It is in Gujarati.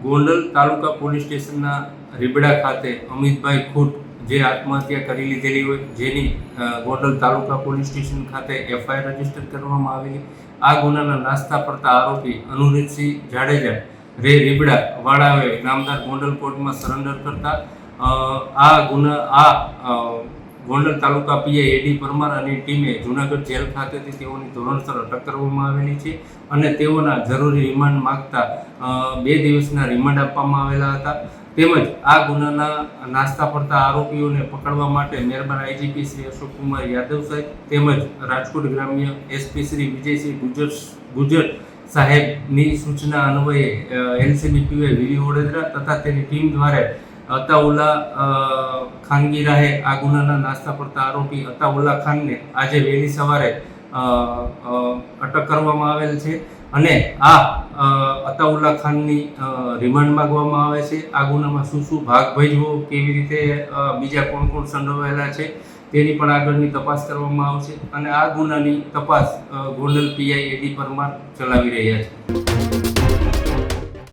ગોંડલ તાલુકા પોલીસ સ્ટેશનના રીબડા ખાતે અમિતભાઈ ખૂટ જે આત્મહત્યા કરી લીધેલી હોય, જેની ગોંડલ તાલુકા પોલીસ સ્ટેશન ખાતે એફઆઈઆર રજીસ્ટર કરવામાં આવેલી. આ ગુનાના નાસ્તા પડતા આરોપી અનુરીતસિંહ જાડેજા રે રીબડા વાળાએ નામદાર ગોંડલ કોર્ટમાં સરેન્ડર કરતા ગોંડલ તાલુકા પીઆઈ એડી પરમાર અને ટીમે જૂનાગઢ જેલ ખાતેથી તેઓની ધોરણસર અટક કરવામાં આવેલી છે અને તેઓના જરૂરી રિમાન્ડ માંગતા 2 દિવસના રિમાન્ડ આપવામાં આવેલા હતા. તેમજ આ ગુનાના નાસ્તા પડતા આરોપીઓને પકડવા માટે મહેરબાન આઈજીપી શ્રી અશોકકુમાર યાદવ સાહેબ તેમજ રાજકોટ ગ્રામ્ય એસપી શ્રી વિજયસિંહ ગુજર સાહેબની સૂચના અન્વયે એલસીબી પીઆઈ વીવી વડોદરા તથા તેની ટીમ દ્વારા અતાઉલ્લા ખાનગી રાહે આ ગુનાના નાસ્તા પડતા આરોપી અતાઉલ્લા ખાનને આજે વહેલી સવારે અટક કરવામાં આવેલ છે અને આ અતાઉલ્લા ખાનની રિમાન્ડ માંગવામાં આવે છે. આ ગુનામાં શું ભાગ ભજવો, કેવી રીતે બીજા કોણ સંડોવાયેલા છે તેની પણ આગળની તપાસ કરવામાં આવશે અને આ ગુનાની તપાસ ગોંડલ પીઆઈ એડી પરમાર ચલાવી રહ્યા છે.